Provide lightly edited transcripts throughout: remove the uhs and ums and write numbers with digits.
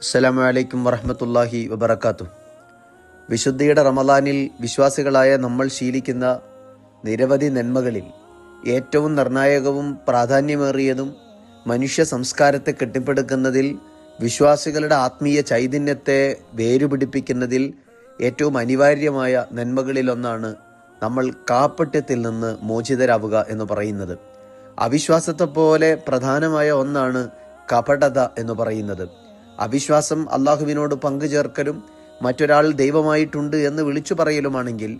അസ്സലാമു അലൈക്കും വറഹ്മത്തുള്ളാഹി വബറകാതുഹു. വിശുദ്ധിയുടെ റമദാനിൽ വിശ്വാസികളായ നമ്മൾ ശീലിക്കുന്ന നിരവധി നന്മകളിൽ ഏറ്റവും നിർണായകവും പ്രാധാന്യമേറിയതും മനുഷ്യ സംസ്കാരത്തെ കെട്ടിപ്പടുക്കുന്നതിൽ, വിശ്വാസികളുടെ ആത്മീയ ചൈതന്യത്തെ വേരുപിടിപ്പിക്കുന്നതിൽ ഏറ്റവും അനിവാര്യമായ നന്മകളിലൊന്നാണ് നമ്മൾ കാപട്യത്തിൽ നിന്ന് മോചിതരാവുക എന്ന് പറയുന്നത്. അവിശ്വാസത്തെ പോലെ പ്രധാനമായ ഒന്നാണ് കപടത എന്ന് പറയുന്നത്. അവിശ്വാസം അള്ളാഹുവിനോട് പങ്കുചേർക്കലും മറ്റൊരാൾ ദൈവമായിട്ടുണ്ട് എന്ന് വിളിച്ചു പറയലുമാണെങ്കിൽ,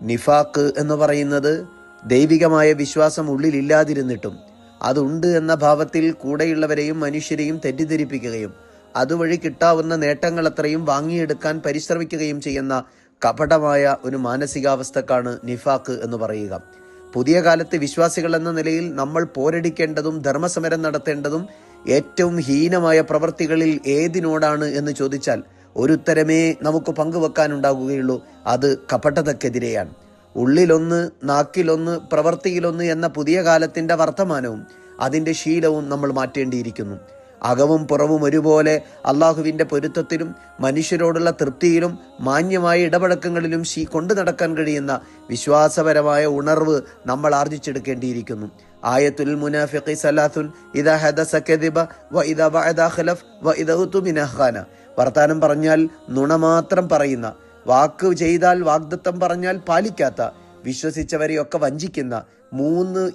നിഫാഖ് എന്ന് പറയുന്നത് ദൈവികമായ വിശ്വാസം ഉള്ളിലില്ലാതിരുന്നിട്ടും അതുണ്ട് എന്ന ഭാവത്തിൽ കൂടെയുള്ളവരെയും മനുഷ്യരെയും തെറ്റിദ്ധരിപ്പിക്കുകയും അതുവഴി കിട്ടാവുന്ന നേട്ടങ്ങൾ അത്രയും വാങ്ങിയെടുക്കാൻ പരിശ്രമിക്കുകയും ചെയ്യുന്ന കപടമായ ഒരു മാനസികാവസ്ഥക്കാണ് നിഫാഖ് എന്ന് പറയുക. പുതിയ കാലത്ത് വിശ്വാസികൾ എന്ന നിലയിൽ നമ്മൾ പോരടിക്കേണ്ടതും ധർമ്മസമരം നടത്തേണ്ടതും ഏറ്റവും ഹീനമായ പ്രവൃത്തികളിൽ ഏതിനോടാണ് എന്ന് ചോദിച്ചാൽ ഒരുത്തരമേ നമുക്ക് പങ്കുവെക്കാനുണ്ടാകുകയുള്ളൂ. അത് കപടതക്കെതിരെയാണ്. ഉള്ളിലൊന്ന്, നാക്കിലൊന്ന്, പ്രവൃത്തിയിലൊന്ന് എന്ന പുതിയ കാലത്തിന്റെ വർത്തമാനവും അതിന്റെ ശീലവും നമ്മൾ മാറ്റേണ്ടിയിരിക്കുന്നു. അകവും പുറവും ഒരുപോലെ അള്ളാഹുവിന്റെ പൊരുത്തത്തിലും മനുഷ്യരോടുള്ള തൃപ്തിയിലും മാന്യമായ ഇടപഴക്കങ്ങളിലും കൊണ്ടു നടക്കാൻ കഴിയുന്ന വിശ്വാസപരമായ ഉണർവ് നമ്മൾ ആർജിച്ചെടുക്കേണ്ടിയിരിക്കുന്നു. ആയത്തുൽ മുനാഫിഖി സലാസുൻ ഇദാ ഹദസ കദിബ വ ഇദാ ബഅദ ഖലഫ് വ ഇദാ ഉതുമിന ഖാന. വർത്താനം പറഞ്ഞാൽ നുണ മാത്രം പറയുന്ന, വാക്ക് ചെയ്താൽ വാഗ്ദത്തം പറഞ്ഞാൽ പാലിക്കാത്ത, വിശ്വസിച്ചവരെയൊക്കെ വഞ്ചിക്കുന്ന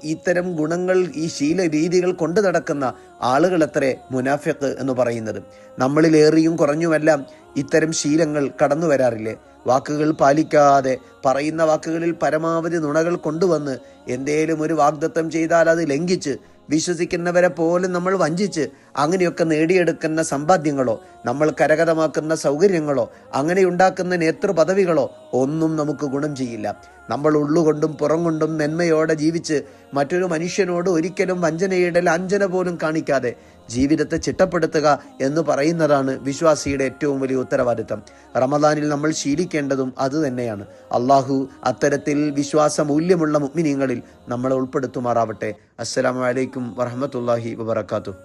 ഇത്തരം ഗുണങ്ങൾ, ഈ ശീല രീതികൾ കൊണ്ടു നടക്കുന്ന ആളുകളത്രേ മുനാഫിഖ് എന്ന് പറയുന്നത്. നമ്മളിലേറിയും കുറഞ്ഞുമെല്ലാം ഇത്തരം ശീലങ്ങൾ കടന്നു വരാറില്ലേ? വാക്കുകൾ പാലിക്കാതെ, പറയുന്ന വാക്കുകളിൽ പരമാവധി നുണകൾ കൊണ്ടുവന്ന്, എന്തേലും ഒരു വാഗ്ദത്തം ചെയ്താൽ അത് ലംഘിച്ച്, വിശ്വസിക്കുന്നവരെ പോലും നമ്മൾ വഞ്ചിച്ച് അങ്ങനെയൊക്കെ നേടിയെടുക്കുന്ന സമ്പാദ്യങ്ങളോ, നമ്മൾ കരഗതമാക്കുന്ന സൗകര്യങ്ങളോ, അങ്ങനെ ഉണ്ടാക്കുന്ന നേതൃപദവികളോ ഒന്നും നമുക്ക് ഗുണം ചെയ്യില്ല. നമ്മൾ ഉള്ളുകൊണ്ടും പുറം കൊണ്ടും നന്മയോടെ ജീവിച്ച് മറ്റൊരു മനുഷ്യനോട് ഒരിക്കലും വഞ്ചനയുടെ ലാഞ്ചന പോലും കാണിക്കാതെ ജീവിതത്തെ ചിട്ടപ്പെടുത്തുക എന്ന് പറയുന്നതാണ് വിശ്വാസിയുടെ ഏറ്റവും വലിയ ഉത്തരവാദിത്തം. റമദാനിൽ നമ്മൾ ശീലിക്കേണ്ടതും അതുതന്നെയാണ്. അള്ളാഹു അത്തരത്തിൽ വിശ്വാസ മൂല്യമുള്ള മുഅ്മിനീങ്ങളിൽ നമ്മളെ ഉൾപ്പെടുത്തുമാറാവട്ടെ. അസ്സലാമു അലൈക്കും വറഹ്മത്തുള്ളാഹി വബറകാതുഹു.